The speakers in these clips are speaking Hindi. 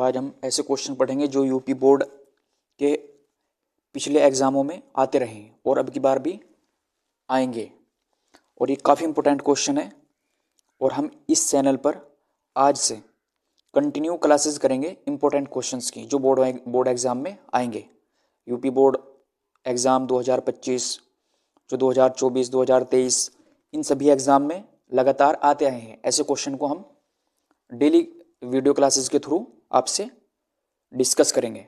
आज हम ऐसे क्वेश्चन पढ़ेंगे जो यूपी बोर्ड के पिछले एग्ज़ामों में आते रहे हैं और अब की बार भी आएंगे। और ये काफ़ी इम्पोर्टेंट क्वेश्चन है और हम इस चैनल पर आज से कंटिन्यू क्लासेस करेंगे इम्पोर्टेंट क्वेश्चंस की जो बोर्ड एग्ज़ाम में आएंगे। यूपी बोर्ड एग्ज़ाम 2025, जो 2024, 2023 इन सभी एग्ज़ाम में लगातार आते आए हैं। ऐसे क्वेश्चन को हम डेली वीडियो क्लासेस के थ्रू आपसे डिस्कस करेंगे।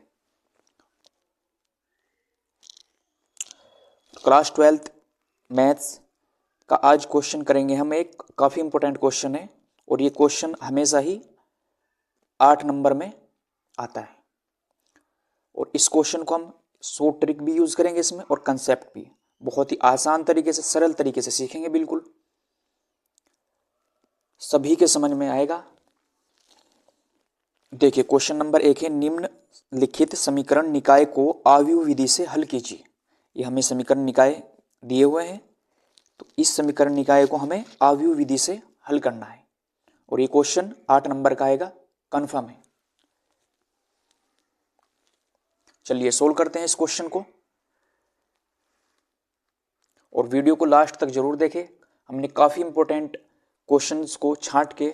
क्लास 12th मैथ्स का आज क्वेश्चन करेंगे हम। एक काफ़ी इम्पोर्टेंट क्वेश्चन है और ये क्वेश्चन हमेशा ही 8 नंबर में आता है और इस क्वेश्चन को हम शॉर्ट ट्रिक भी यूज़ करेंगे इसमें और कंसेप्ट भी बहुत ही आसान तरीके से, सरल तरीके से सीखेंगे। बिल्कुल सभी के समझ में आएगा। देखिए क्वेश्चन नंबर 1 है, निम्नलिखित समीकरण निकाय को आव्यूह विधि से हल कीजिए। ये हमें समीकरण निकाय दिए हुए हैं तो इस समीकरण निकाय को हमें आव्यूह विधि से हल करना है और ये क्वेश्चन 8 नंबर का आएगा, कंफर्म है। चलिए सोल्व करते हैं इस क्वेश्चन को और वीडियो को लास्ट तक जरूर देखें। हमने काफी इंपॉर्टेंट क्वेश्चंस को छांट के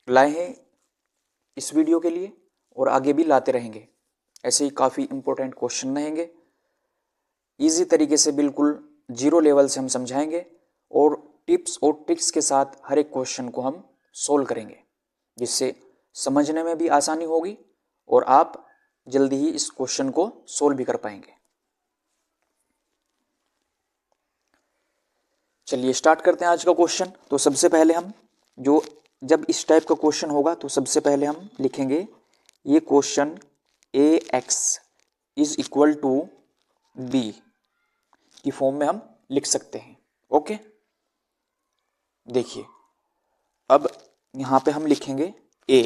लाए हैं इस वीडियो के लिए और आगे भी लाते रहेंगे। ऐसे ही काफ़ी इंपॉर्टेंट क्वेश्चन रहेंगे, इजी तरीके से बिल्कुल जीरो लेवल से हम समझाएंगे और टिप्स और ट्रिक्स के साथ हर एक क्वेश्चन को हम सोल्व करेंगे जिससे समझने में भी आसानी होगी और आप जल्दी ही इस क्वेश्चन को सोल्व भी कर पाएंगे। चलिए स्टार्ट करते हैं आज का क्वेश्चन। तो सबसे पहले हम जब इस टाइप का क्वेश्चन होगा तो सबसे पहले हम लिखेंगे ये question ax is equal to b की फॉर्म में हम लिख सकते हैं। ओके, देखिए अब यहां पे हम लिखेंगे a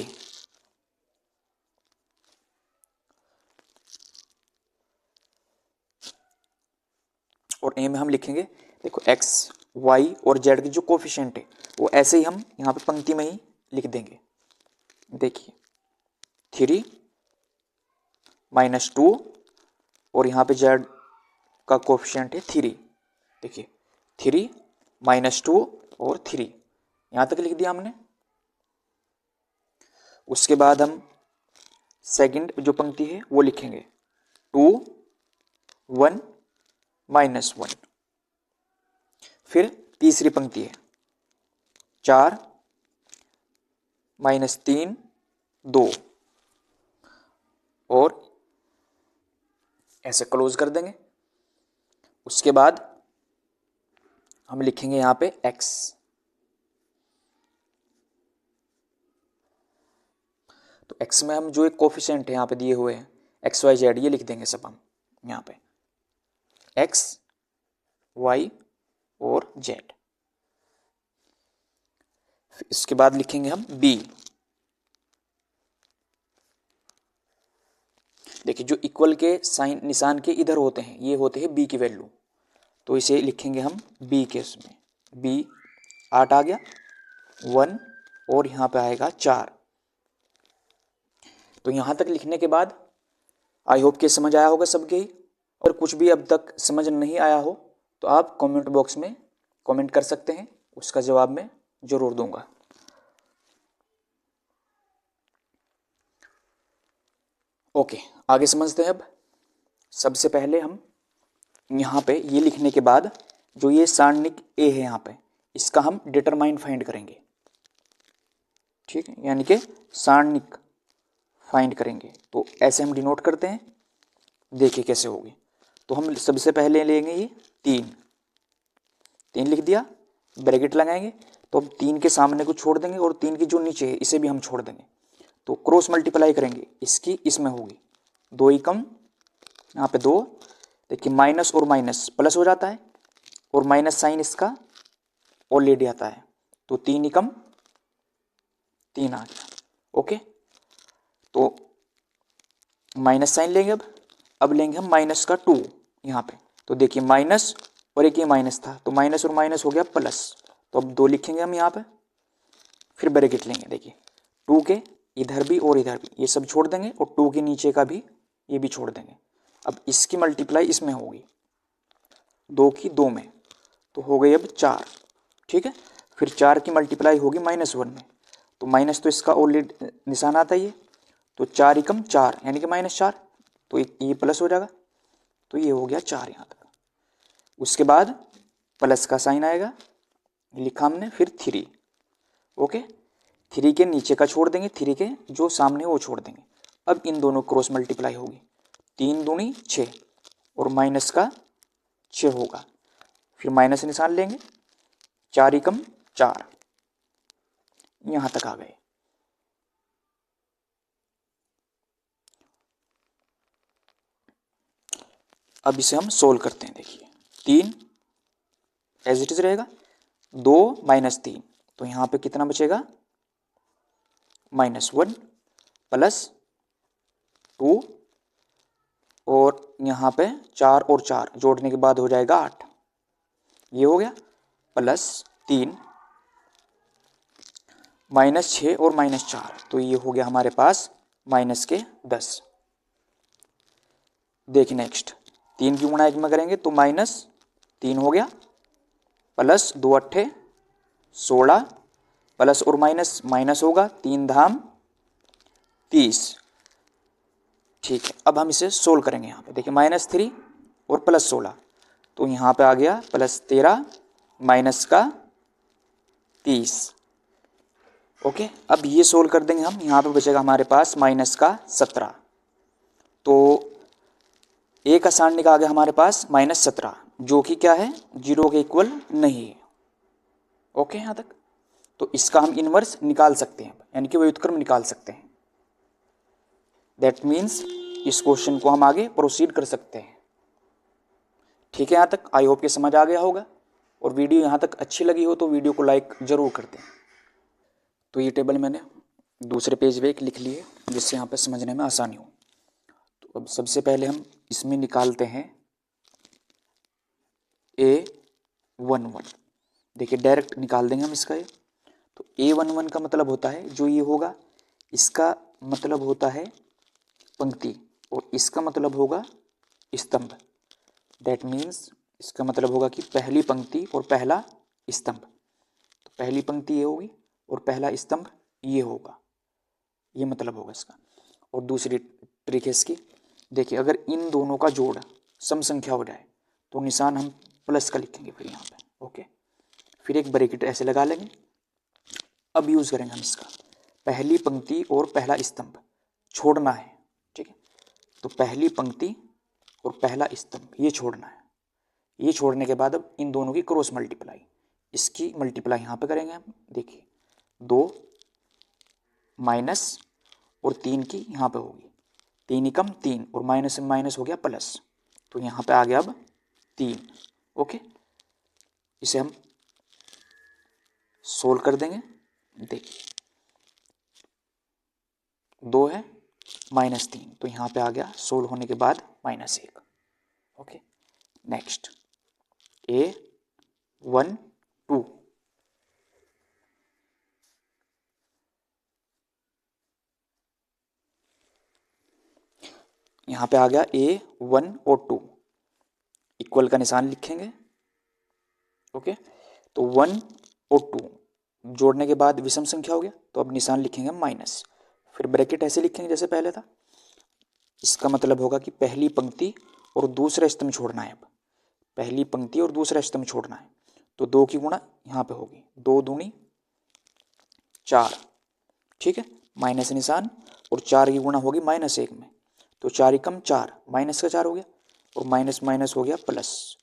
और a में हम लिखेंगे, देखो x y और z के जो कोफिशिएंट है वो ऐसे ही हम यहाँ पे पंक्ति में ही लिख देंगे। देखिए 3 - 2 और यहाँ पे z का कोफिशिएंट है 3। देखिए 3 - 2 और 3 यहाँ तक लिख दिया हमने। उसके बाद हम सेकंड जो पंक्ति है वो लिखेंगे 2 1 -1। फिर तीसरी पंक्ति है 4 - 3 2 और ऐसे क्लोज कर देंगे। उसके बाद हम लिखेंगे यहां पे x। तो x में हम जो एक कोफिशिएंट है यहां पे दिए हुए हैं x y z, ये लिख देंगे सब हम यहां पे x y और z। इसके बाद लिखेंगे हम b। देखिए जो इक्वल के साइन निशान के इधर होते हैं ये होते हैं b की वैल्यू, तो इसे लिखेंगे हम b के उसमें। b 8 आ गया 1 और यहाँ पे आएगा 4। तो यहाँ तक लिखने के बाद आई होप कि समझ आया होगा सबके ही। और कुछ भी अब तक समझ नहीं आया हो तो आप कमेंट बॉक्स में कमेंट कर सकते हैं, उसका जवाब मैं जरूर दूंगा। ओके, आगे समझते हैं। अब सबसे पहले हम यहाँ पे ये लिखने के बाद जो ये सारणिक ए है यहाँ पे इसका हम डिटरमाइन फाइंड करेंगे। ठीक है, यानी कि सारणिक फाइंड करेंगे। तो ऐसे हम डिनोट करते हैं, देखिए कैसे होगी। तो हम सबसे पहले लेंगे ये 3 लिख दिया, ब्रैकेट लगाएंगे तो अब 3 के सामने को छोड़ देंगे और 3 की जो नीचे है इसे भी हम छोड़ देंगे। तो क्रॉस मल्टीप्लाई करेंगे, इसकी इसमें होगी 2 ही कम, यहाँ पे 2। देखिए माइनस और माइनस प्लस हो जाता है और माइनस साइन इसका ऑलरेडी आता है, तो 3 ही कम 3 आ गया। ओके, तो माइनस साइन लेंगे। अब लेंगे हम माइनस का 2 यहाँ पे। तो देखिए माइनस और एक ये माइनस था तो माइनस और माइनस हो गया प्लस, तो अब 2 लिखेंगे हम यहाँ पे। फिर ब्रैकेट लेंगे, देखिए 2 के इधर भी और इधर भी, ये सब छोड़ देंगे और 2 के नीचे का भी ये भी छोड़ देंगे। अब इसकी मल्टीप्लाई इसमें होगी, 2 की 2 में, तो हो गई अब 4। ठीक है, फिर 4 की मल्टीप्लाई होगी -1 में, तो माइनस तो इसका ऑलरेडी निशान आता ही है, तो 4 एकम 4 यानी कि -4, तो ये प्लस हो जाएगा, तो ये हो गया 4 यहाँ तक। उसके बाद प्लस का साइन आएगा, लिखा हमने, फिर 3। ओके, 3 के नीचे का छोड़ देंगे, 3 के जो सामने वो छोड़ देंगे। अब इन दोनों क्रॉस मल्टीप्लाई होगी, 3 दूनी 6 और माइनस का 6 होगा, फिर माइनस निशान लेंगे, 4 एकम 4, यहां तक आ गए। अब इसे हम सोल्व करते हैं। देखिए 3 एज इट इज रहेगा, 2 -3, तो यहां पे कितना बचेगा, -1 प्लस 2 और यहाँ पे 4 और 4 जोड़ने के बाद हो जाएगा 8, ये हो गया, प्लस 3 -6 और -4, तो ये हो गया हमारे पास माइनस के 10। देखिए नेक्स्ट 3 की गुणा 1 में करेंगे तो -3 हो गया, प्लस 2 अट्ठे 16, प्लस और माइनस माइनस होगा, 3 धाम 30। ठीक है, अब हम इसे सोल्व करेंगे। यहाँ पे देखिए -3 और +16, तो यहाँ पे आ गया +13 माइनस का 30। ओके, अब ये सोल्व कर देंगे हम, यहाँ पे बचेगा हमारे पास माइनस का 17, तो ए का साइन निकल आ गया हमारे पास -17, जो कि क्या है, 0 के इक्वल नहीं है। ओके, यहाँ तक, तो इसका हम इनवर्स निकाल सकते हैं, यानी कि व्युत्क्रम निकाल सकते हैं। दैट मीन्स इस क्वेश्चन को हम आगे प्रोसीड कर सकते हैं। ठीक है, यहाँ तक आई होप ये समझ आ गया होगा, और वीडियो यहाँ तक अच्छी लगी हो तो वीडियो को लाइक जरूर कर दें। तो ये टेबल मैंने दूसरे पेज पे एक लिख ली है, जिससे यहाँ पे समझने में आसानी हो। तो अब सबसे पहले हम इसमें निकालते हैं A11। देखिए डायरेक्ट निकाल देंगे हम इसका, ये तो A11 का मतलब होता है, जो ये होगा इसका मतलब होता है पंक्ति, और इसका मतलब होगा स्तंभ। दैट मीन्स इसका मतलब होगा कि पहली पंक्ति और पहला स्तंभ, तो पहली पंक्ति ये होगी और पहला स्तंभ ये होगा, ये मतलब होगा इसका। और दूसरी ट्रिक है इसकी, देखिए अगर इन दोनों का जोड़ सम संख्या हो जाए तो निशान हम प्लस का लिखेंगे फिर यहाँ पे। ओके, फिर एक ब्रैकेट ऐसे लगा लेंगे। अब यूज़ करेंगे हम इसका, पहली पंक्ति और पहला स्तंभ छोड़ना है। ठीक है, तो पहली पंक्ति और पहला स्तंभ ये छोड़ना है, ये छोड़ने के बाद अब इन दोनों की क्रॉस मल्टीप्लाई, इसकी मल्टीप्लाई यहाँ पे करेंगे हम। देखिए 2 माइनस और 3 की यहाँ पे होगी, 3 एकम 3 और माइनस में माइनस हो गया प्लस, तो यहाँ पे आ गया अब 3। ओके, इसे हम सोल्व कर देंगे। देखिए 2 है -3, तो यहाँ पे आ गया सोल्व होने के बाद -1। ओके, नेक्स्ट A12, यहाँ पे आ गया A1 और 2, इक्वल का निशान लिखेंगे। ओके, तो 1 और 2 जोड़ने के बाद विषम संख्या हो गया, तो अब निशान लिखेंगे माइनस, फिर ब्रैकेट ऐसे लिखेंगे जैसे पहले था। इसका मतलब होगा कि पहली पंक्ति और दूसरा स्तंभ छोड़ना है। अब पहली पंक्ति और दूसरा स्तंभ छोड़ना है, तो 2 की गुणा यहाँ पे होगी, 2 दूनी 4। ठीक है, माइनस निशान, और 4 की गुणा होगी -1 में, तो 4 एकम 4, माइनस का 4 हो गया, और माइनस माइनस हो गया प्लस,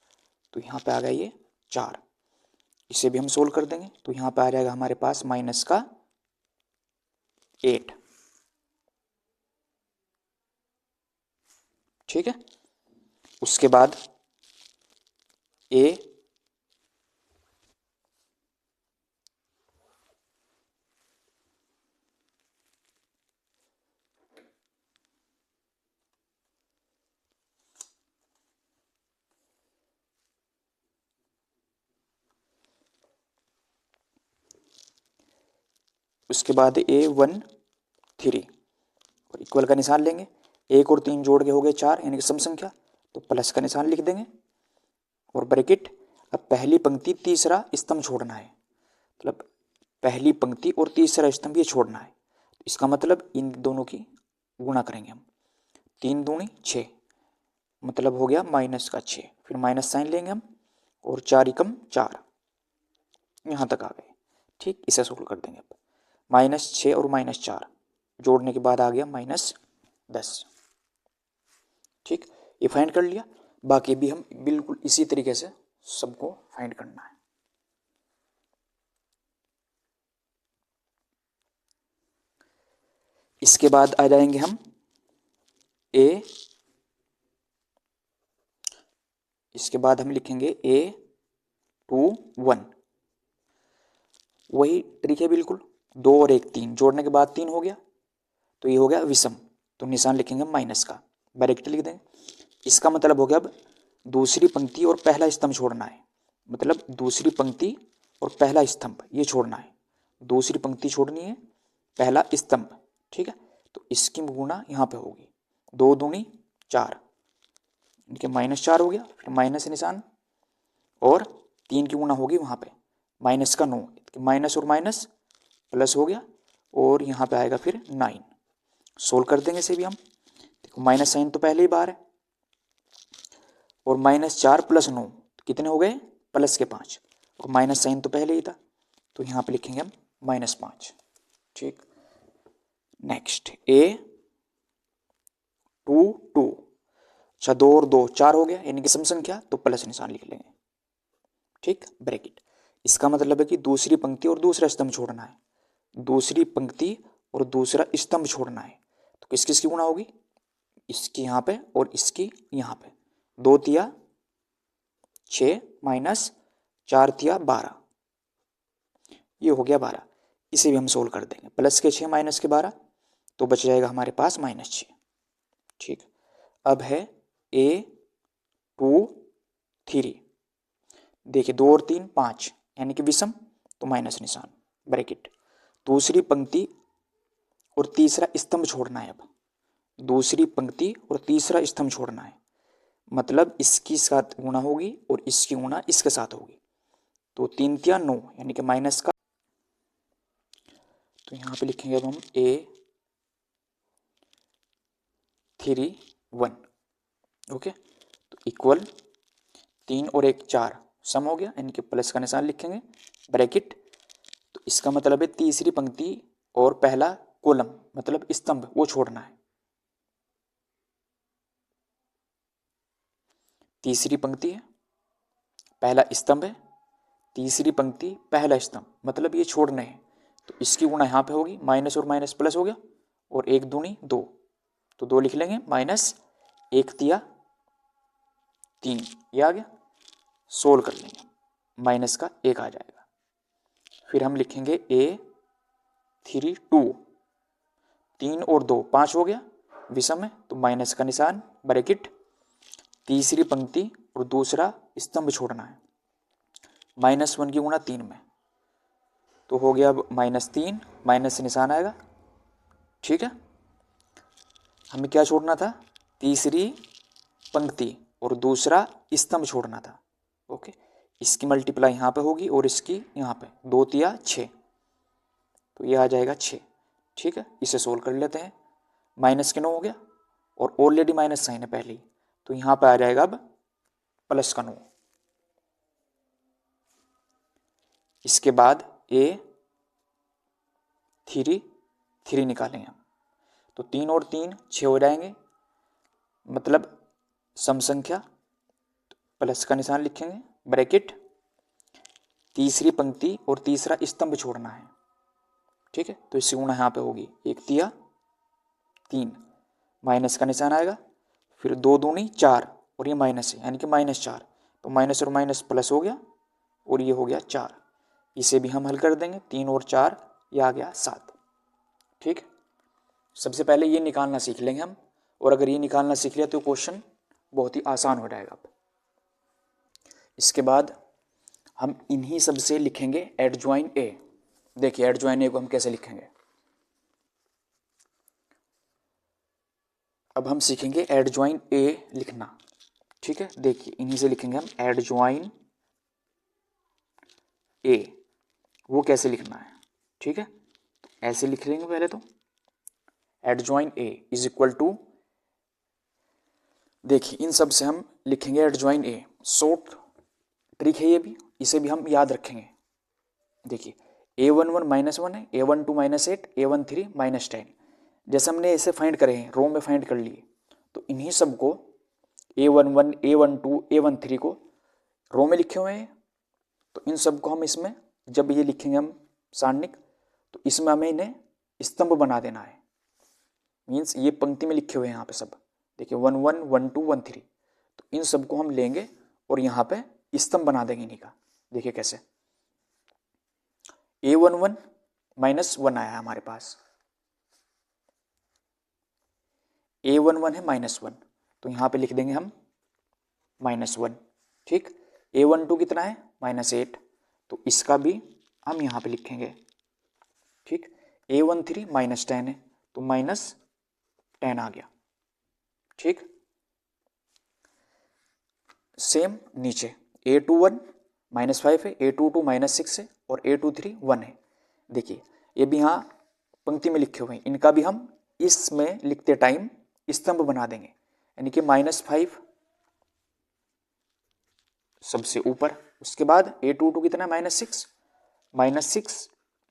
तो यहाँ पे आ गया ये 4। इसे भी हम सोल्व कर देंगे, तो यहाँ पे आ जाएगा हमारे पास माइनस का 8। ठीक है, उसके बाद A उसके बाद A1 3 और इक्वल का निशान लेंगे। 1 और 3 जोड़ के हो गए 4 यानी कि सम संख्या, तो प्लस का निशान लिख देंगे और ब्रैकेट। अब पहली पंक्ति तीसरा स्तंभ छोड़ना है, मतलब पहली पंक्ति और तीसरा स्तंभ ये छोड़ना है। इसका मतलब इन दोनों की गुणा करेंगे हम। 3 दूनी 6 मतलब हो गया माइनस का 6, फिर माइनस साइन लेंगे हम और 4 एकम 4 यहाँ तक आ गए। ठीक, इसे सोल्व कर देंगे अब। -6 और -4 जोड़ने के बाद आ गया -10। ठीक, ये फाइंड कर लिया। बाकी भी हम बिल्कुल इसी तरीके से सबको फाइंड करना है। इसके बाद आ जाएंगे हम इसके बाद हम लिखेंगे A21। वही ट्रिक है बिल्कुल, 2 और 1 3 जोड़ने के बाद 3 हो गया, तो ये हो गया विषम, तो निशान लिखेंगे माइनस का, ब्रैकेट लिख देंगे। इसका मतलब हो गया अब दूसरी पंक्ति और पहला स्तंभ छोड़ना है, मतलब दूसरी पंक्ति और पहला स्तंभ ये छोड़ना है। दूसरी पंक्ति छोड़नी है, पहला स्तंभ। ठीक है, तो इसकी गुणा यहाँ पे होगी, 2 दूनी 4 इनके -4 हो गया, फिर माइनस निशान और 3 की गुणा होगी वहाँ पे माइनस का 9, माइनस और माइनस प्लस हो गया और यहाँ पे आएगा फिर 9। सोल्व कर देंगे इसे भी हम। देखो माइनस साइन तो पहले ही बार है और -4 + 9 कितने हो गए, प्लस के 5 और माइनस साइन तो पहले ही था, तो यहाँ पे लिखेंगे हम -5। ठीक, नेक्स्ट A22। अच्छा 2 और 2 4 हो गया यानी कि सम संख्या, तो प्लस निशान लिख लेंगे। ठीक, ब्रैकेट। इसका मतलब है कि दूसरी पंक्ति और दूसरा स्तंभ छोड़ना है, दूसरी पंक्ति और दूसरा स्तंभ छोड़ना है, तो किस किस की गुणा होगी, इसकी यहाँ पे और इसकी यहाँ पे। 2 तिया 6 -4 तिया 12, ये हो गया 12। इसे भी हम सोल्व कर देंगे, प्लस के 6 माइनस के 12, तो बच जाएगा हमारे पास -6। ठीक, अब है A23। देखिए 2 और 3 5 यानी कि विषम, तो माइनस निशान ब्रैकेट। दूसरी पंक्ति और तीसरा स्तंभ छोड़ना है। अब दूसरी पंक्ति और तीसरा स्तंभ छोड़ना है, मतलब इसकी साथ गुणा होगी और इसकी गुणा इसके साथ होगी, तो 3 तिया 9 यानी कि माइनस का, तो यहाँ पे लिखेंगे अब हम A31। ओके, तो इक्वल 3 और 1 4 सम हो गया यानी कि प्लस का निशान लिखेंगे ब्रैकेट। तो इसका मतलब है तीसरी पंक्ति और पहला कॉलम मतलब स्तंभ वो छोड़ना है। तीसरी पंक्ति है, पहला स्तंभ है, तीसरी पंक्ति पहला स्तंभ मतलब ये छोड़ने हैं, तो इसकी गुणा यहाँ पे होगी, माइनस और माइनस प्लस हो गया और 1 दूनी 2, तो 2 लिख लेंगे, -1 तिया 3 ये आ गया। सोल्व कर लेंगे, माइनस का 1 आ जाएगा। फिर हम लिखेंगे A32। 3 और 2 5 हो गया, विषम है, तो माइनस का निशान ब्रैकेट। तीसरी पंक्ति और दूसरा स्तंभ छोड़ना है, -1 की गुणा 3 में, तो हो गया अब -3 माइनस निशान आएगा। ठीक है, हमें क्या छोड़ना था, तीसरी पंक्ति और दूसरा स्तंभ छोड़ना था। ओके, इसकी मल्टीप्लाई यहाँ पे होगी और इसकी यहाँ पे, 2 तिया 6, तो ये आ जाएगा 6। ठीक है, इसे सोल्व कर लेते हैं। माइनस के 9 हो गया और ऑलरेडी माइनस साइन है पहले ही, तो यहाँ पे आ जाएगा अब प्लस का 9। इसके बाद A33 निकालेंगे हम, तो 3 और 3 6 हो जाएंगे, मतलब सम संख्या, प्लस का निशान लिखेंगे ब्रैकेट। तीसरी पंक्ति और तीसरा स्तंभ छोड़ना है। ठीक है, तो इसकी गुणा यहाँ पे होगी, 1 तिया 3 माइनस का निशान आएगा, फिर 2 दूनी 4 और ये माइनस है यानी कि -4, तो माइनस और माइनस प्लस हो गया और ये हो गया 4। इसे भी हम हल कर देंगे, 3 और 4 ये आ गया 7। ठीक, सबसे पहले ये निकालना सीख लेंगे हम, और अगर ये निकालना सीख लिया तो क्वेश्चन बहुत ही आसान हो जाएगा। इसके बाद हम इन्हीं सब से लिखेंगे एडजॉइन ए। देखिए एडजॉइन ए को हम कैसे लिखेंगे, अब हम सीखेंगे एडजॉइन ए लिखना। ठीक है, देखिए इन्हीं से लिखेंगे हम एडजॉइन ए। वो कैसे लिखना है, ठीक है, ऐसे लिख लेंगे पहले तो। Adjoint A is equal to, देखिए इन सब से हम लिखेंगे एडजॉइन ए। शॉर्ट ट्रिक है ये भी, इसे भी हम याद रखेंगे। देखिए A11 -1 है, A12 -8, A13 -10। जैसे हमने इसे फाइंड करे हैं, रो में फाइंड कर लिए, तो इन्हीं सब को A11, A12, A13 को रो में लिखे हुए हैं, तो इन सब को हम इसमें जब ये लिखेंगे हम सारणिक, तो इसमें हमें इन्हें स्तंभ बना देना है। मीन्स ये पंक्ति में लिखे हुए हैं यहाँ पे सब। देखिए 1 1 1 2 1 3, तो इन सब को हम लेंगे और यहाँ पे स्तंभ बना देंगे इन्हीं का। देखिए कैसे, A11 -1 आया हमारे पास, A11 है -1, तो यहाँ पे लिख देंगे हम -1। ठीक, A12 कितना है -8, तो इसका भी हम यहाँ पे लिखेंगे। ठीक, A13 -10 है, तो -10 आ गया। ठीक, सेम नीचे A21 -5 है, A22 -6 है और A23 1 है। देखिए ये भी यहाँ पंक्ति में लिखे हुए हैं, इनका भी हम इसमें लिखते टाइम स्तंभ बना देंगे। यानी कि -5 सबसे ऊपर, उसके बाद A22 कितना है -6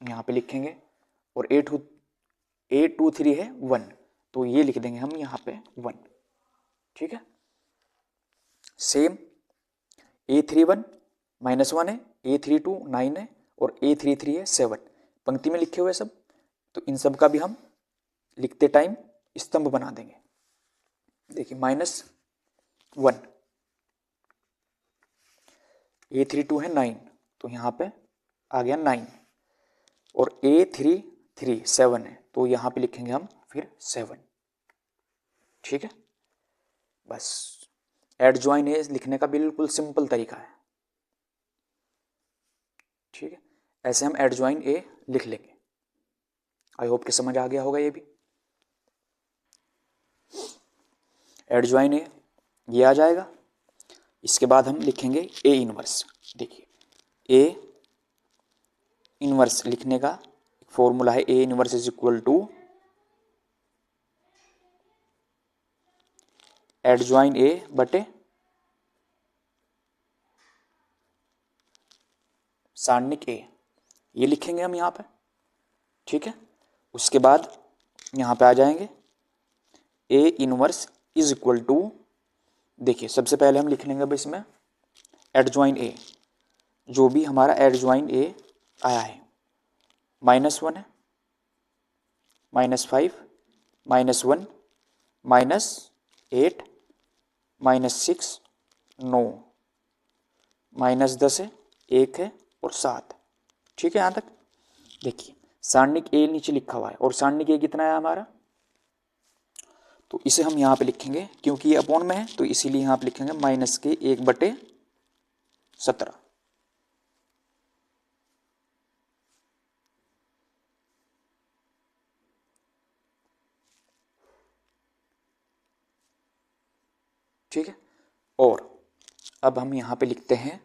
यहाँ पे लिखेंगे, और A23 है 1, तो ये लिख देंगे हम यहाँ पे 1। ठीक है, सेम A31 -1 है, A32 9 है और A33 है 7, पंक्ति में लिखे हुए सब, तो इन सब का भी हम लिखते टाइम स्तंभ बना देंगे। देखिए -1, A32 है 9, तो यहाँ पे आ गया 9, और A33 7 है, तो यहाँ पे लिखेंगे हम फिर 7। ठीक है, बस एडजॉइन ए लिखने का बिल्कुल सिंपल तरीका है। ठीक है, ऐसे हम एडजॉइन ए लिख लेंगे। आई होप कि समझ आ गया होगा ये भी। एडजॉइन ए ये आ जाएगा, इसके बाद हम लिखेंगे ए इनवर्स। देखिए ए इनवर्स लिखने का फॉर्मूला है, A inverse is equal to adjoint A बटे सारणिक ए, ये लिखेंगे हम यहाँ पे। ठीक है, उसके बाद यहाँ पे आ जाएंगे A inverse is equal to, देखिए सबसे पहले हम लिख लेंगे अब इसमें एडजॉइन ए, जो भी हमारा एडजॉइन ए आया है, -1 है, -5 -1 -8 -6 9 -10 है, 1 है और 7। ठीक है, यहाँ तक। देखिए सारणिक ए नीचे लिखा हुआ है, और सारणिक ए कितना है हमारा, तो इसे हम यहाँ पे लिखेंगे, क्योंकि ये अपॉन में है तो इसीलिए यहाँ पे लिखेंगे -1/17। ठीक है, और अब हम यहाँ पे लिखते हैं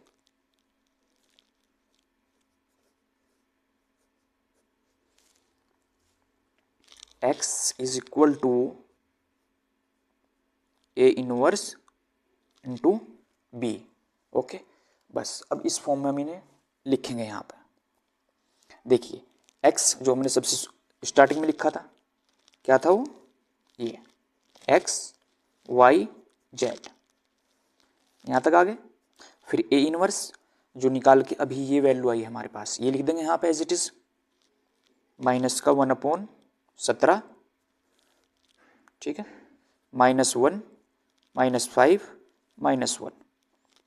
x is equal to A inverse into B. Okay, बस अब इस फॉर्म में हम इन्हें लिखेंगे यहाँ पे। देखिए x जो हमने सबसे स्टार्टिंग में लिखा था, क्या था वो, ये x y z, यहाँ तक आ गए। फिर ए इनवर्स जो निकाल के अभी ये वैल्यू आई है हमारे पास, ये लिख देंगे यहाँ पे एज इट इज, -1/17। ठीक है, -1 -5 -1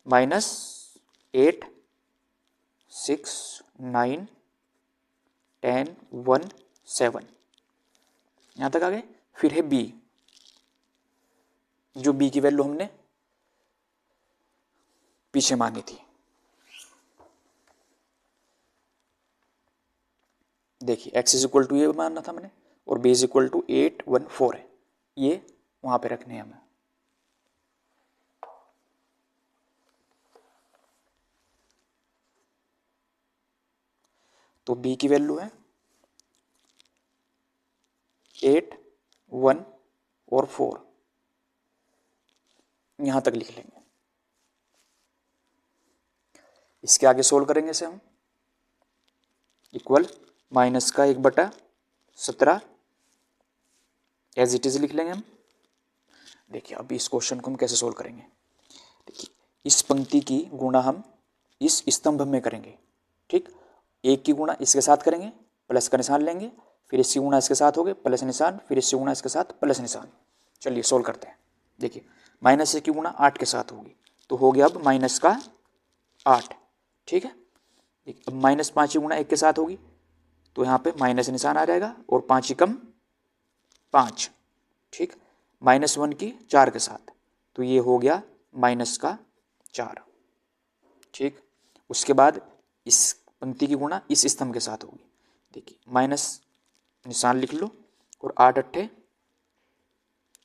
-8 6 9 10 1 7, यहाँ तक आ गए। फिर है b, जो b की वैल्यू हमने पीछे मानी थी। देखिए x इज इक्वल टू ये मानना था मैंने, और b इज इक्वल टू 814 है, ये वहां पे रखने हैं हमें। तो b की वैल्यू है 8, 1 और 4, यहां तक लिख लेंगे। इसके आगे सोल्व करेंगे इसे हम, इक्वल माइनस का 1/17 एज इट इज लिख लेंगे हम। देखिए अब इस क्वेश्चन को हम कैसे सोल्व करेंगे। देखिए इस पंक्ति की गुणा हम इस स्तंभ में करेंगे, ठीक। एक की गुणा इसके साथ करेंगे, प्लस का निशान लेंगे, फिर इसकी गुणा इसके साथ हो गए प्लस निशान, फिर इसकी गुणा इसके साथ प्लस निशान। चलिए सोल्व करते हैं। देखिए माइनस 1 की गुणा 8 के साथ होगी, तो हो गया अब माइनस का 8, ठीक है। अब -5 की गुणा 1 के साथ होगी, तो यहाँ पे माइनस निशान आ जाएगा और 5 कम 5, ठीक। -1 की 4 के साथ, तो ये हो गया माइनस का 4, ठीक। उसके बाद इस पंक्ति की गुणा इस स्तंभ के साथ होगी। देखिए माइनस निशान लिख लो और 8 अट्ठे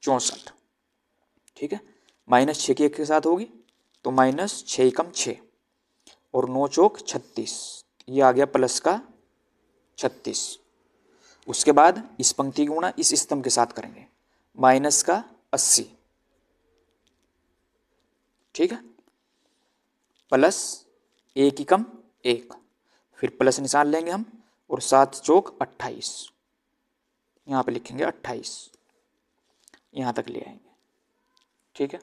64, ठीक है। -6 की 1 के साथ होगी, तो -6 कम 6 और 9 चौक 36, ये आ गया प्लस का 36। उसके बाद इस पंक्ति की गुणा इस स्तंभ के साथ करेंगे, माइनस का 80, ठीक है, प्लस 1 की कम 1, फिर प्लस निशान लेंगे हम और 7 चौक 28, यहाँ पे लिखेंगे 28, यहाँ तक ले आएंगे, ठीक है।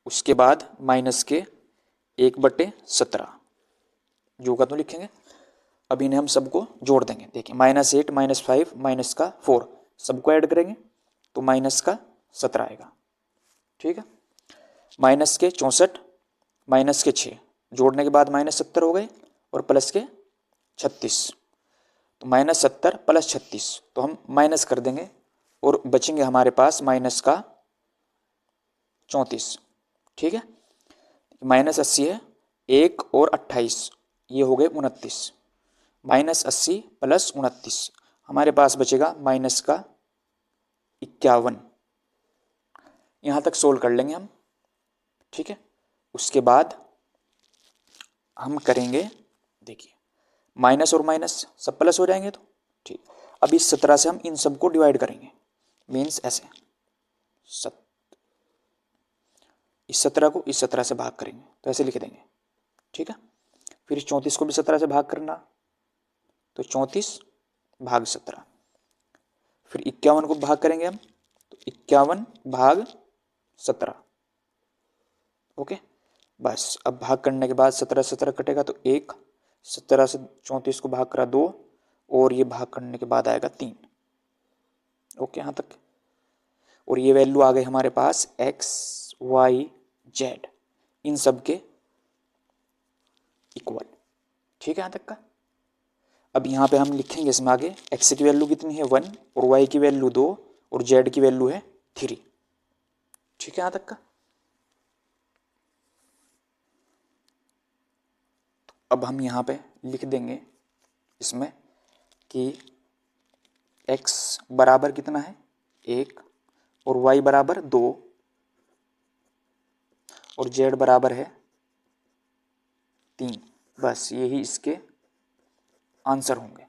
उसके बाद माइनस के 1/17 जो का तो लिखेंगे। अब इन्हें हम सबको जोड़ देंगे। देखिए -8 -5 माइनस का 4 सबको ऐड करेंगे तो माइनस का 17 आएगा, ठीक है। माइनस के 64 माइनस के 6 जोड़ने के बाद -70 हो गए और प्लस के 36, तो -70 प्लस 36 तो हम माइनस कर देंगे और बचेंगे हमारे पास माइनस का 34, ठीक है। -80 है, 1 और 28 ये हो गए 29, -80 प्लस 29 हमारे पास बचेगा माइनस का 51। यहाँ तक सोल्व कर लेंगे हम, ठीक है। उसके बाद हम करेंगे, देखिए माइनस और माइनस सब प्लस हो जाएंगे, तो ठीक। अब इस 17 से हम इन सबको डिवाइड करेंगे, मीन्स ऐसे इस 17 को इस 17 से भाग करेंगे, तो ऐसे लिख देंगे, ठीक है। फिर इस 34 को भी 17 से भाग करना, तो 34 भाग 17, फिर 51 को भाग करेंगे हम, तो 51 भाग 17, ओके। बस अब भाग करने के बाद 17 17 कटेगा तो 1, 17 से 34 को भाग करा 2 और ये भाग करने के बाद आएगा 3, ओके यहाँ तक। और ये वैल्यू आ गई हमारे पास x y z इन सब के इक्वल, ठीक है यहाँ तक का। अब यहाँ पे हम लिखेंगे इसमें आगे x की वैल्यू कितनी है 1 और y की वैल्यू 2 और z की वैल्यू है 3, ठीक है यहाँ तक का। तो अब हम यहाँ पे लिख देंगे इसमें कि x बराबर कितना है 1 और y बराबर 2 और z बराबर है 3, बस यही इसके आंसर होंगे।